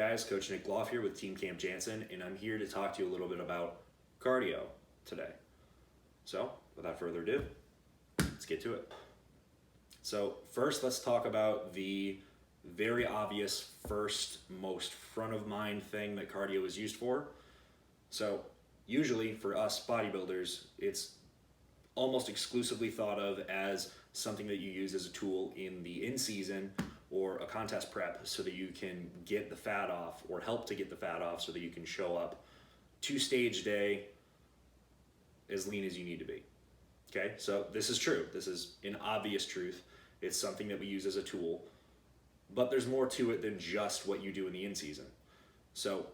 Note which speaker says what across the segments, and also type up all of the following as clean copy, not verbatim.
Speaker 1: guys, Coach Nick Gloff here with Team Camp Jansen, and I'm here to talk to you a little bit about cardio today. So, without further ado, let's get to it. So first, let's talk about the very obvious first, most front of mind thing that cardio is used for. So usually for us bodybuilders, it's almost exclusively thought of as something that you use as a tool in the in-season or a contest prep so that you can get the fat off or help to get the fat off so that you can show up to stage day as lean as you need to be. Okay, so this is true. This is an obvious truth. It's something that we use as a tool, but there's more to it than just what you do in the in-season. So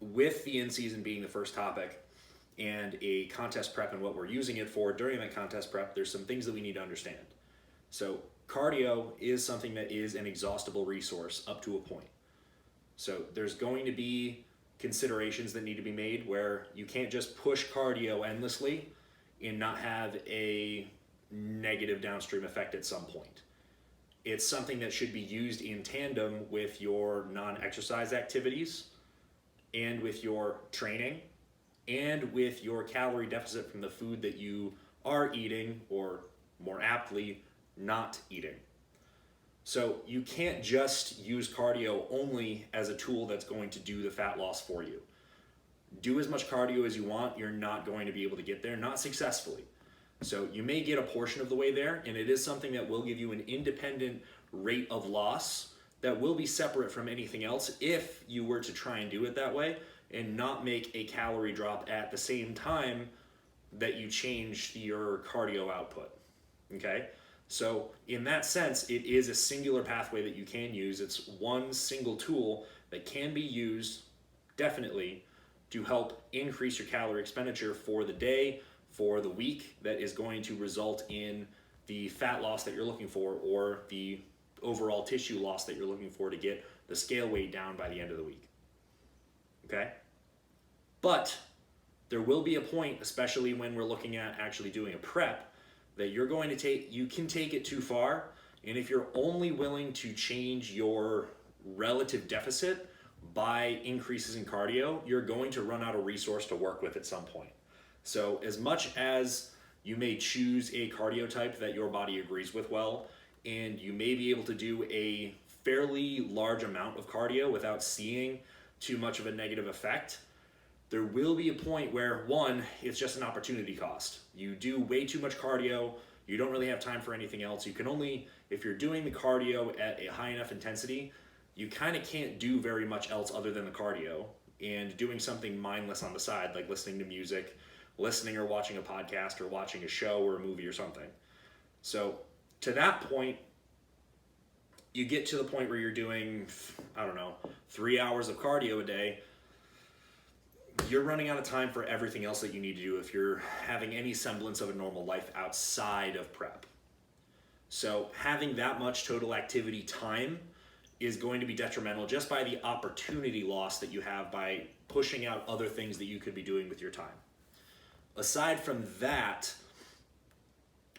Speaker 1: with the in-season being the first topic and a contest prep and what we're using it for during that contest prep, there's some things that we need to understand. So cardio is something that is an exhaustible resource up to a point. So there's going to be considerations that need to be made where you can't just push cardio endlessly and not have a negative downstream effect at some point. It's something that should be used in tandem with your non-exercise activities and with your training and with your calorie deficit from the food that you are eating, or more aptly, not eating. So you can't just use cardio only as a tool that's going to do the fat loss for you. Do as much cardio as you want, you're not going to be able to get there, not successfully. So you may get a portion of the way there, and it is something that will give you an independent rate of loss that will be separate from anything else if you were to try and do it that way and not make a calorie drop at the same time that you change your cardio output, okay? So in that sense, it is a singular pathway that you can use. It's one single tool that can be used definitely to help increase your calorie expenditure for the day, for the week, that is going to result in the fat loss that you're looking for or the overall tissue loss that you're looking for to get the scale weight down by the end of the week. Okay? But there will be a point, especially when we're looking at actually doing a prep, that you're going to you can take it too far. And if you're only willing to change your relative deficit by increases in cardio, you're going to run out of resource to work with at some point. So as much as you may choose a cardio type that your body agrees with well, and you may be able to do a fairly large amount of cardio without seeing too much of a negative effect, there will be a point where, one, it's just an opportunity cost. You do way too much cardio, you don't really have time for anything else. You can only, if you're doing the cardio at a high enough intensity, you kind of can't do very much else other than the cardio, and doing something mindless on the side, like listening to music, listening or watching a podcast or watching a show or a movie or something. So to that point, you get to the point where you're doing, 3 hours of cardio a day. You're running out of time for everything else that you need to do if you're having any semblance of a normal life outside of prep. So having that much total activity time is going to be detrimental just by the opportunity loss that you have by pushing out other things that you could be doing with your time. Aside from that,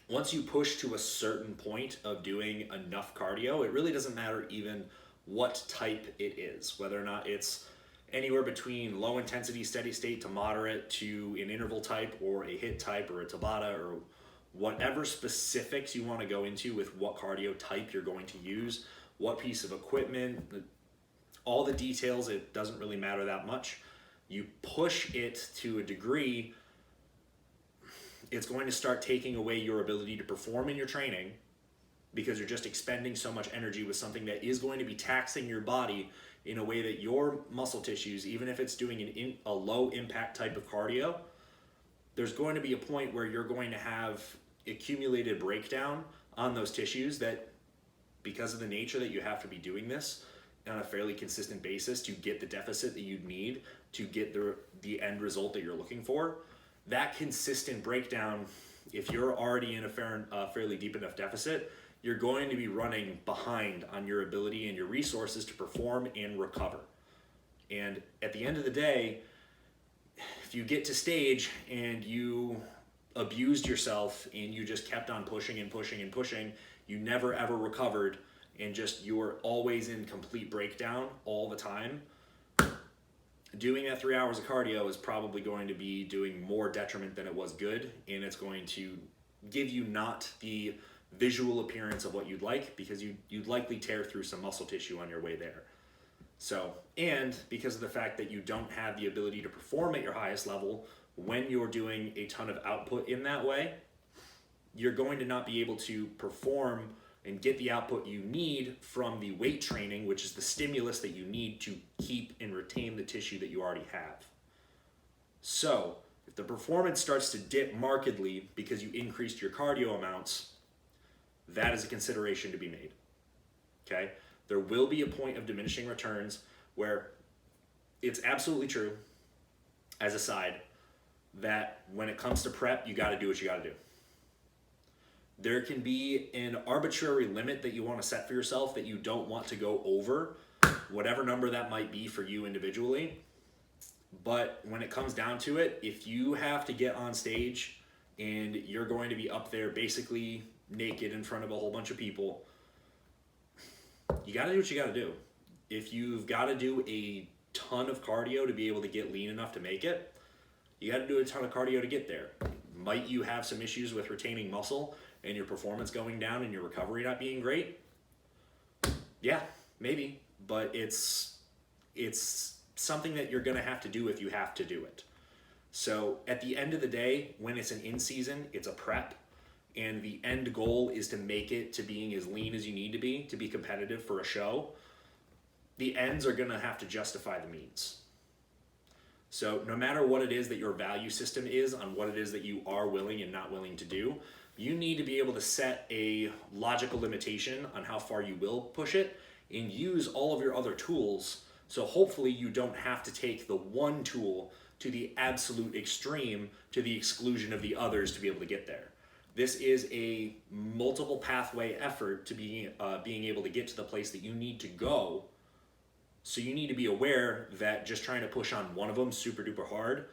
Speaker 1: once you push to a certain point of doing enough cardio, it really doesn't matter even what type it is, whether or not it's anywhere between low intensity steady state to moderate to an interval type or a HIIT type or a Tabata or whatever specifics you want to go into with what cardio type you're going to use, what piece of equipment, all the details, it doesn't really matter that much. You push it to a degree, it's going to start taking away your ability to perform in your training because you're just expending so much energy with something that is going to be taxing your body in a way that your muscle tissues, even if it's doing a low impact type of cardio, there's going to be a point where you're going to have accumulated breakdown on those tissues that, because of the nature that you have to be doing this on a fairly consistent basis to get the deficit that you need to get the end result that you're looking for, that consistent breakdown, if you're already in a fairly deep enough deficit, you're going to be running behind on your ability and your resources to perform and recover. And at the end of the day, if you get to stage and you abused yourself and you just kept on pushing and pushing and pushing, you never ever recovered, and just you're always in complete breakdown all the time, doing that 3 hours of cardio is probably going to be doing more detriment than it was good, and it's going to give you not the visual appearance of what you'd like, because you'd likely tear through some muscle tissue on your way there. So, and because of the fact that you don't have the ability to perform at your highest level when you're doing a ton of output in that way, you're going to not be able to perform and get the output you need from the weight training, which is the stimulus that you need to keep and retain the tissue that you already have. So, if the performance starts to dip markedly because you increased your cardio amounts, that is a consideration to be made. Okay? There will be a point of diminishing returns where it's absolutely true, as a side, that when it comes to prep, you got to do what you got to do. There can be an arbitrary limit that you want to set for yourself that you don't want to go over, whatever number that might be for you individually. But when it comes down to it, if you have to get on stage and you're going to be up there basically naked in front of a whole bunch of people, you got to do what you got to do. If you've got to do a ton of cardio to be able to get lean enough to make it, you got to do a ton of cardio to get there. Might you have some issues with retaining muscle and your performance going down and your recovery not being great? Yeah, maybe, but it's something that you're going to have to do if you have to do it. So at the end of the day, when it's an in-season, it's a prep, and the end goal is to make it to being as lean as you need to be competitive for a show. The ends are going to have to justify the means. So no matter what it is that your value system is on what it is that you are willing and not willing to do, you need to be able to set a logical limitation on how far you will push it and use all of your other tools. So hopefully you don't have to take the one tool to the absolute extreme to the exclusion of the others to be able to get there. This is a multiple pathway effort to being able to get to the place that you need to go. So you need to be aware that just trying to push on one of them super duper hard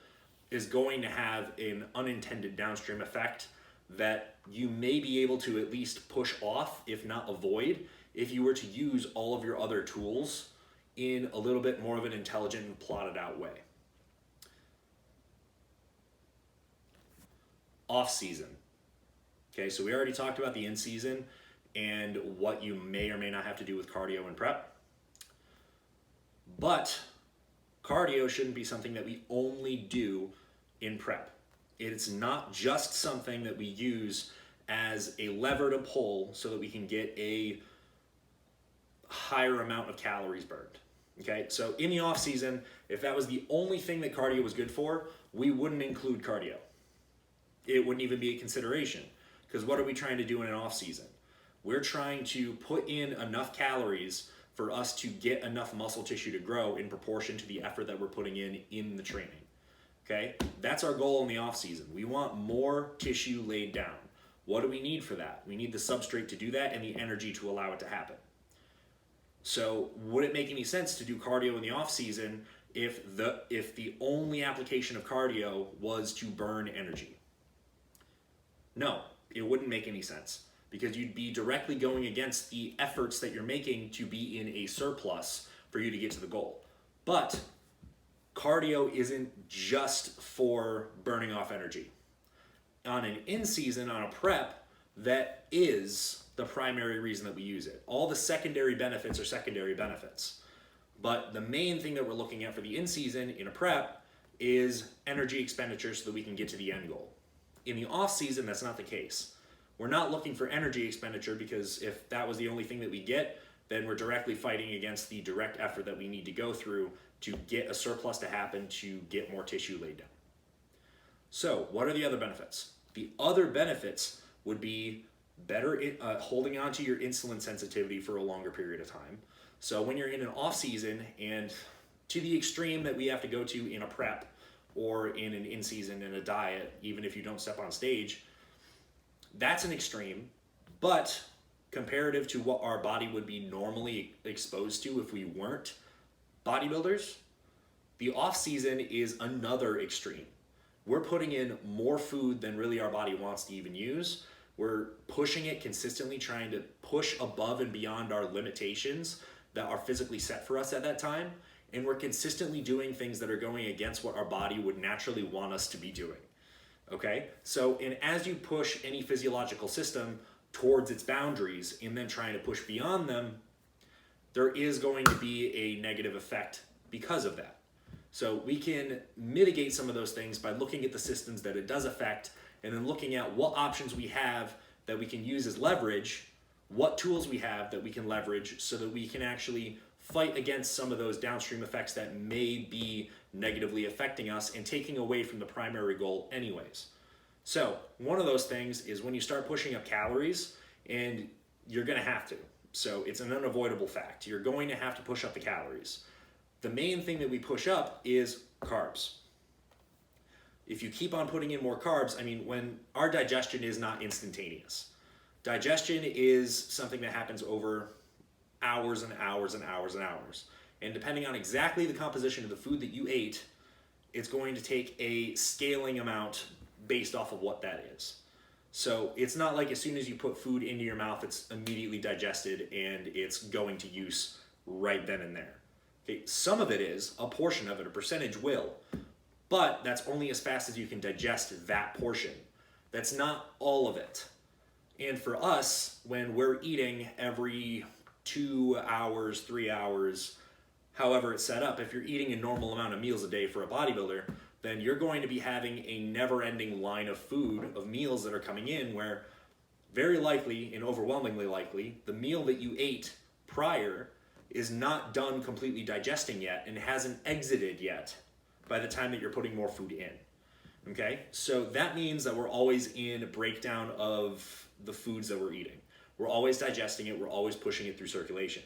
Speaker 1: is going to have an unintended downstream effect that you may be able to at least push off, if not avoid, if you were to use all of your other tools in a little bit more of an intelligent and plotted out way. Off season. Okay, so we already talked about the in-season and what you may or may not have to do with cardio and prep. But cardio shouldn't be something that we only do in prep. It's not just something that we use as a lever to pull so that we can get a higher amount of calories burned. Okay, so in the off season, if that was the only thing that cardio was good for, we wouldn't include cardio. It wouldn't even be a consideration. Because what are we trying to do in an off season? We're trying to put in enough calories for us to get enough muscle tissue to grow in proportion to the effort that we're putting in the training. Okay, that's our goal in the off season. We want more tissue laid down. What do we need for that? We need the substrate to do that and the energy to allow it to happen. So would it make any sense to do cardio in the off season if the only application of cardio was to burn energy? No, it wouldn't make any sense, because you'd be directly going against the efforts that you're making to be in a surplus for you to get to the goal. But cardio isn't just for burning off energy. On an in-season, on a prep, that is the primary reason that we use it. All the secondary benefits are secondary benefits. But the main thing that we're looking at for the in-season in a prep is energy expenditure so that we can get to the end goal. In the off-season, that's not the case. We're not looking for energy expenditure, because if that was the only thing that we get, then we're directly fighting against the direct effort that we need to go through to get a surplus to happen, to get more tissue laid down. So what are the other benefits? The other benefits would be better holding on to your insulin sensitivity for a longer period of time. So when you're in an off-season, and to the extreme that we have to go to in a prep or in an in-season in a diet, even if you don't step on stage, that's an extreme, but comparative to what our body would be normally exposed to if we weren't bodybuilders, the off-season is another extreme. We're putting in more food than really our body wants to even use, We're pushing it consistently, trying to push above and beyond our limitations that are physically set for us at that time. And we're consistently doing things that are going against what our body would naturally want us to be doing. Okay? So, and as you push any physiological system towards its boundaries and then trying to push beyond them, there is going to be a negative effect because of that. So we can mitigate some of those things by looking at the systems that it does affect and then looking at what options we have that we can use as leverage, what tools we have that we can leverage so that we can actually fight against some of those downstream effects that may be negatively affecting us and taking away from the primary goal anyways. So one of those things is when you start pushing up calories, and you're gonna have to. So it's an unavoidable fact. You're going to have to push up the calories. The main thing that we push up is carbs. If you keep on putting in more carbs, I mean, when our digestion is not instantaneous. Digestion is something that happens over hours and hours and hours and hours. And depending on exactly the composition of the food that you ate, it's going to take a scaling amount based off of what that is. So it's not like as soon as you put food into your mouth, it's immediately digested and it's going to use right then and there. Okay, some of it is, a portion of it, a percentage will, but that's only as fast as you can digest that portion. That's not all of it. And for us, when we're eating every 2 hours, 3 hours, however it's set up, if you're eating a normal amount of meals a day for a bodybuilder, then you're going to be having a never-ending line of food, of meals that are coming in where very likely and overwhelmingly likely, the meal that you ate prior is not done completely digesting yet and hasn't exited yet by the time that you're putting more food in. Okay? So that means that we're always in a breakdown of the foods that we're eating. We're always digesting it, we're always pushing it through circulation.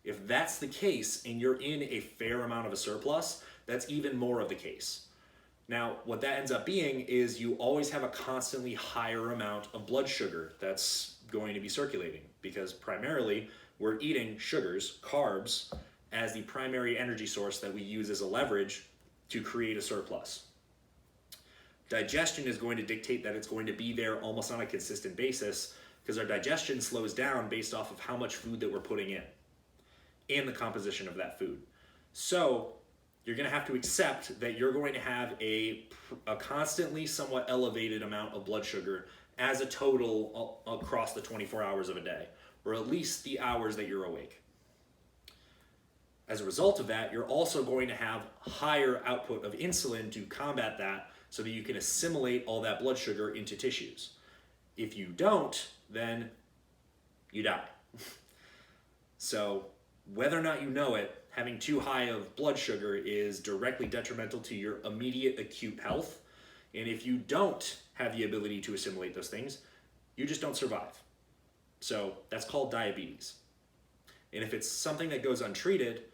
Speaker 1: If that's the case and you're in a fair amount of a surplus, that's even more of the case. Now, what that ends up being is you always have a constantly higher amount of blood sugar that's going to be circulating because primarily we're eating sugars, carbs, as the primary energy source that we use as a leverage to create a surplus. Digestion is going to dictate that it's going to be there almost on a consistent basis because our digestion slows down based off of how much food that we're putting in and the composition of that food. So you're going to have to accept that you're going to have a constantly somewhat elevated amount of blood sugar as a total across the 24 hours of a day, or at least the hours that you're awake. As a result of that, you're also going to have higher output of insulin to combat that so that you can assimilate all that blood sugar into tissues. If you don't, then you die. So whether or not you know it, having too high of blood sugar is directly detrimental to your immediate acute health. And if you don't have the ability to assimilate those things, you just don't survive. So that's called diabetes. And if it's something that goes untreated,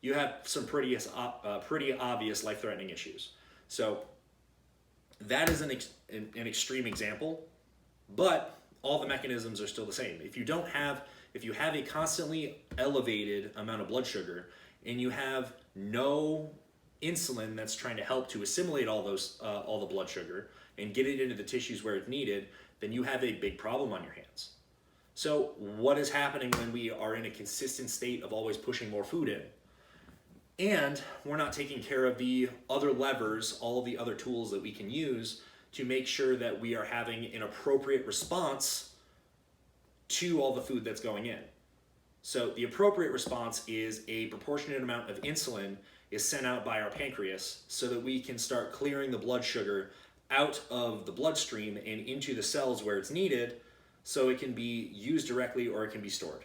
Speaker 1: you have some pretty obvious life-threatening issues. So that is an extreme example, but all the mechanisms are still the same. If you have a constantly elevated amount of blood sugar and you have no insulin that's trying to help to assimilate all the blood sugar and get it into the tissues where it's needed, then you have a big problem on your hands. So what is happening when we are in a consistent state of always pushing more food in? And we're not taking care of the other levers, all of the other tools that we can use to make sure that we are having an appropriate response to all the food that's going in. So the appropriate response is a proportionate amount of insulin is sent out by our pancreas so that we can start clearing the blood sugar out of the bloodstream and into the cells where it's needed so it can be used directly or it can be stored.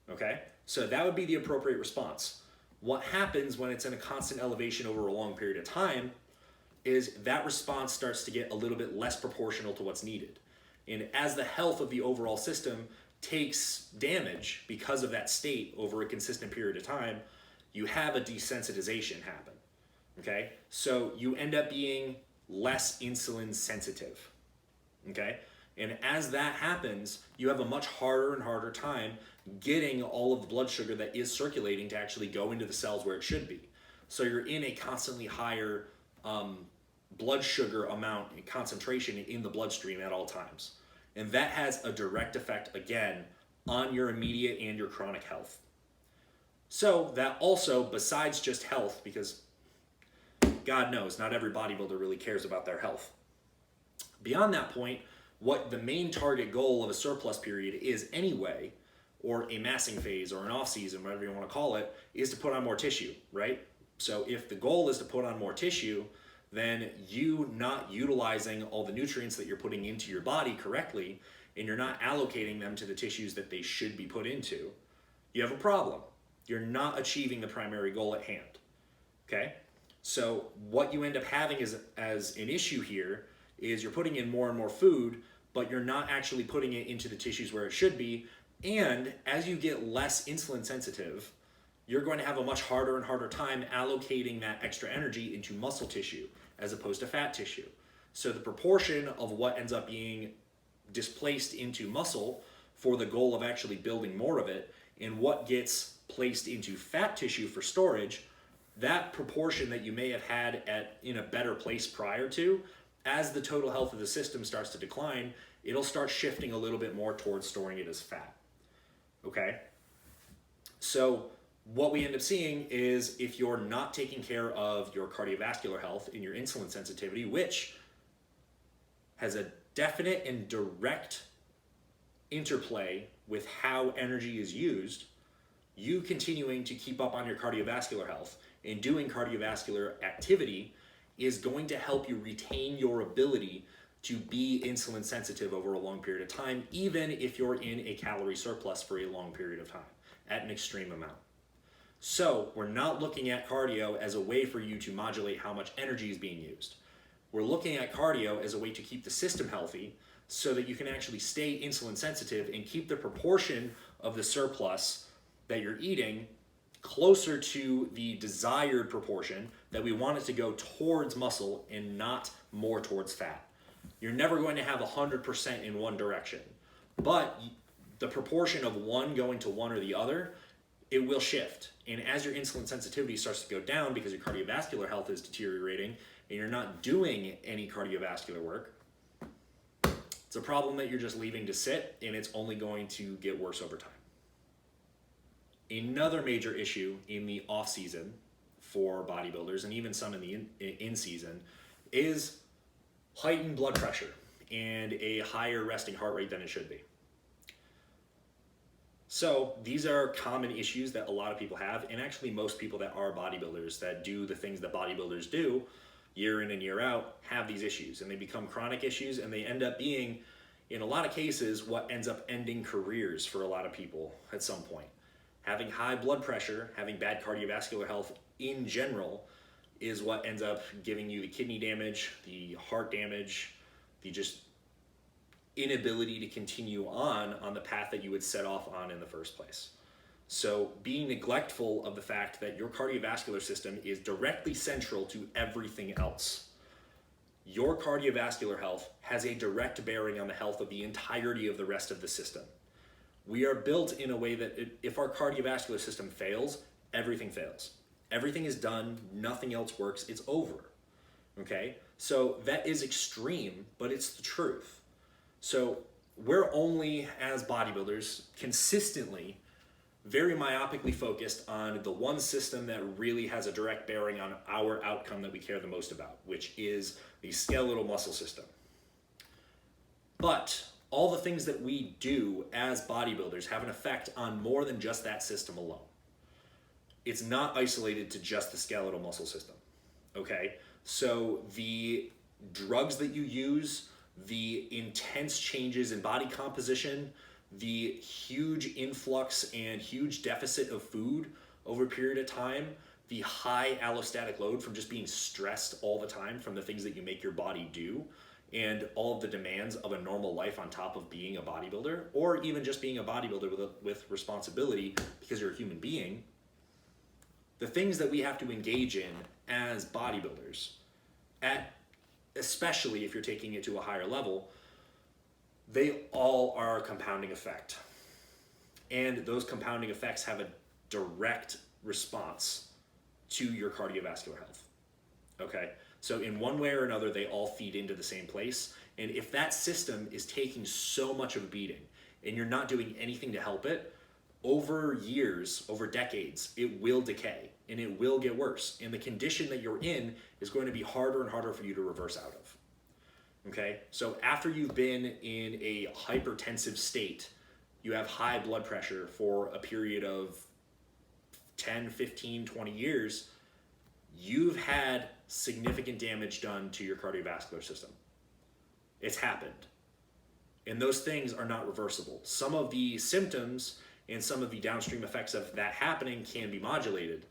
Speaker 1: Okay? So that would be the appropriate response. What happens when it's in a constant elevation over a long period of time is that response starts to get a little bit less proportional to what's needed. And as the health of the overall system takes damage because of that state over a consistent period of time, you have a desensitization happen. Okay? So you end up being less insulin sensitive. Okay? And as that happens, you have a much harder and harder time getting all of the blood sugar that is circulating to actually go into the cells where it should be. So you're in a constantly higher blood sugar amount and concentration in the bloodstream at all times. And that has a direct effect, again, on your immediate and your chronic health. So that also, besides just health, because God knows not every bodybuilder really cares about their health. Beyond that point, what the main target goal of a surplus period is anyway, or a massing phase or an off season, whatever you want to call it, is to put on more tissue, right? So if the goal is to put on more tissue, then you not utilizing all the nutrients that you're putting into your body correctly, and you're not allocating them to the tissues that they should be put into, you have a problem. You're not achieving the primary goal at hand, okay? So what you end up having as an issue here is you're putting in more and more food, but you're not actually putting it into the tissues where it should be. And as you get less insulin sensitive, you're going to have a much harder and harder time allocating that extra energy into muscle tissue as opposed to fat tissue. So the proportion of what ends up being displaced into muscle for the goal of actually building more of it and what gets placed into fat tissue for storage, that proportion that you may have had in a better place prior to, as the total health of the system starts to decline, it'll start shifting a little bit more towards storing it as fat. Okay? So what we end up seeing is if you're not taking care of your cardiovascular health and your insulin sensitivity, which has a definite and direct interplay with how energy is used, you continuing to keep up on your cardiovascular health and doing cardiovascular activity is going to help you retain your ability to be insulin sensitive over a long period of time, even if you're in a calorie surplus for a long period of time at an extreme amount. So we're not looking at cardio as a way for you to modulate how much energy is being used. We're looking at cardio as a way to keep the system healthy so that you can actually stay insulin sensitive and keep the proportion of the surplus that you're eating closer to the desired proportion that we want it to go towards muscle and not more towards fat. You're never going to have 100% in one direction, but the proportion of one going to one or the other, it will shift. And as your insulin sensitivity starts to go down because your cardiovascular health is deteriorating and you're not doing any cardiovascular work, it's a problem that you're just leaving to sit, and it's only going to get worse over time. Another major issue in the off season for bodybuilders, and even some in the in season, is heightened blood pressure and a higher resting heart rate than it should be. So these are common issues that a lot of people have, and actually most people that are bodybuilders that do the things that bodybuilders do year in and year out have these issues, and they become chronic issues, and they end up being, in a lot of cases, what ends up ending careers for a lot of people at some point. Having high blood pressure, having bad cardiovascular health in general, is what ends up giving you the kidney damage, the heart damage, the just inability to continue on the path that you would set off on in the first place. So being neglectful of the fact that your cardiovascular system is directly central to everything else. Your cardiovascular health has a direct bearing on the health of the entirety of the rest of the system. We are built in a way that if our cardiovascular system fails, everything fails. Everything is done, nothing else works, it's over. Okay? So that is extreme, but it's the truth. So we're only, as bodybuilders, consistently very myopically focused on the one system that really has a direct bearing on our outcome that we care the most about, which is the skeletal muscle system. But all the things that we do as bodybuilders have an effect on more than just that system alone. It's not isolated to just the skeletal muscle system, okay? So the drugs that you use, the intense changes in body composition, the huge influx and huge deficit of food over a period of time, the high allostatic load from just being stressed all the time from the things that you make your body do, and all of the demands of a normal life on top of being a bodybuilder, or even just being a bodybuilder with responsibility because you're a human being, the things that we have to engage in as bodybuilders, especially if you're taking it to a higher level, they all are a compounding effect. And those compounding effects have a direct response to your cardiovascular health. Okay? So in one way or another, they all feed into the same place. And if that system is taking so much of a beating and you're not doing anything to help it, over years, over decades, it will decay and it will get worse. And the condition that you're in is going to be harder and harder for you to reverse out of. Okay? So after you've been in a hypertensive state, you have high blood pressure for a period of 10, 15, 20 years, you've had significant damage done to your cardiovascular system. It's happened. And those things are not reversible. Some of the symptoms and some of the downstream effects of that happening can be modulated.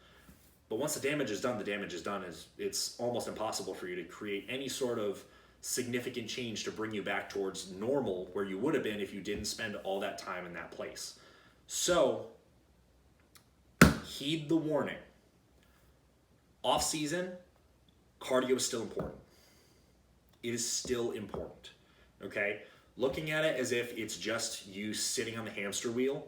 Speaker 1: But once the damage is done, the damage is done. It's almost impossible for you to create any sort of significant change to bring you back towards normal where you would have been if you didn't spend all that time in that place. So, heed the warning. Off season, cardio is still important. It is still important, okay? Looking at it as if it's just you sitting on the hamster wheel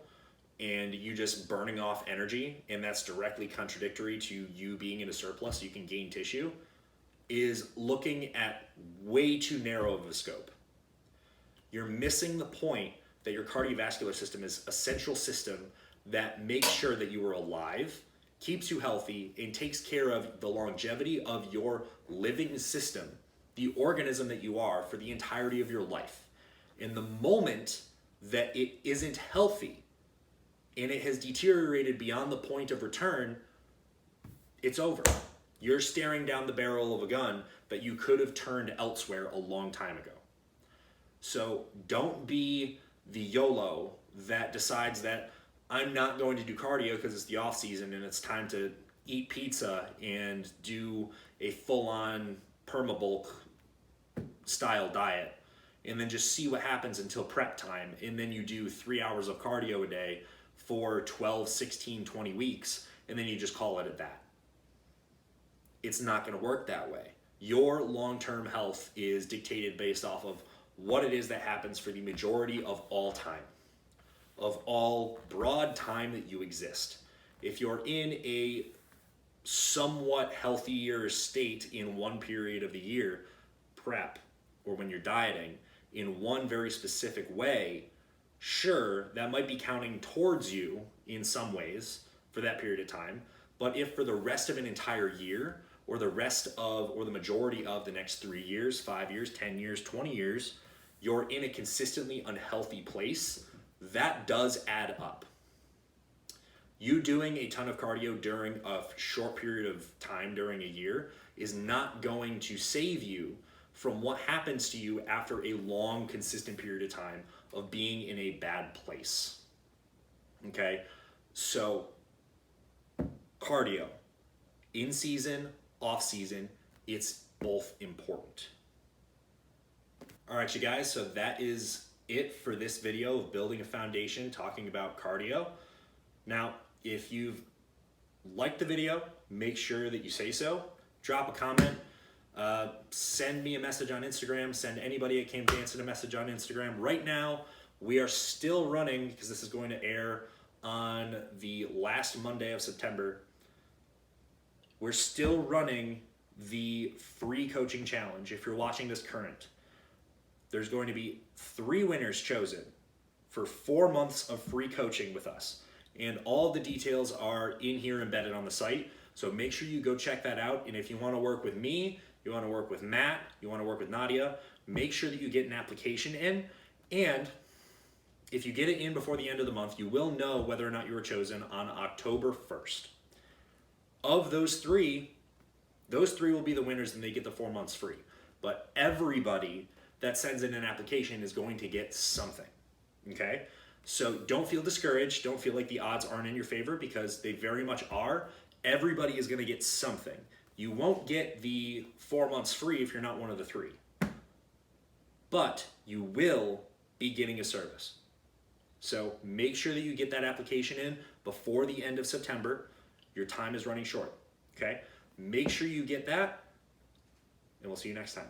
Speaker 1: and you just burning off energy, and that's directly contradictory to you being in a surplus so you can gain tissue, is looking at way too narrow of a scope. You're missing the point that your cardiovascular system is a central system that makes sure that you are alive, keeps you healthy, and takes care of the longevity of your living system, the organism that you are for the entirety of your life. And the moment that it isn't healthy and it has deteriorated beyond the point of return, it's over. You're staring down the barrel of a gun that you could have turned elsewhere a long time ago. So don't be the YOLO that decides that I'm not going to do cardio because it's the off season and it's time to eat pizza and do a full-on permabulk style diet and then just see what happens until prep time. And then you do 3 hours of cardio a day for 12, 16, 20 weeks, and then you just call it at that. It's not going to work that way. Your long-term health is dictated based off of what it is that happens for the majority of all time, of all broad time that you exist. If you're in a somewhat healthier state in one period of the year, prep, or when you're dieting, in one very specific way, sure, that might be counting towards you in some ways for that period of time. But if for the rest of an entire year, or the majority of the next 3 years, 5 years, 10 years, 20 years, you're in a consistently unhealthy place, that does add up. You doing a ton of cardio during a short period of time during a year is not going to save you from what happens to you after a long, consistent period of time of being in a bad place. Okay? So, cardio, in season, off season, it's both important. All right, you guys, so that is it for this video of building a foundation, talking about cardio. Now, if you've liked the video, make sure that you say so. Drop a comment. Send me a message on Instagram. Send anybody at Camp Jansen a message on Instagram. Right now, we are still running, because this is going to air on the last Monday of September. We're still running the free coaching challenge. If you're watching this current, there's going to be 3 winners chosen for 4 months of free coaching with us. And all the details are in here embedded on the site. So make sure you go check that out. And if you want to work with me, you want to work with Matt, you want to work with Nadia, make sure that you get an application in. And if you get it in before the end of the month, you will know whether or not you were chosen on October 1st. Of those 3 will be the winners and they get the 4 months free. But everybody that sends in an application is going to get something, okay? So don't feel discouraged. Don't feel like the odds aren't in your favor, because they very much are. Everybody is going to get something. You won't get the 4 months free if you're not one of the 3. But you will be getting a service. So make sure that you get that application in before the end of September. Your time is running short, okay? Make sure you get that, and we'll see you next time.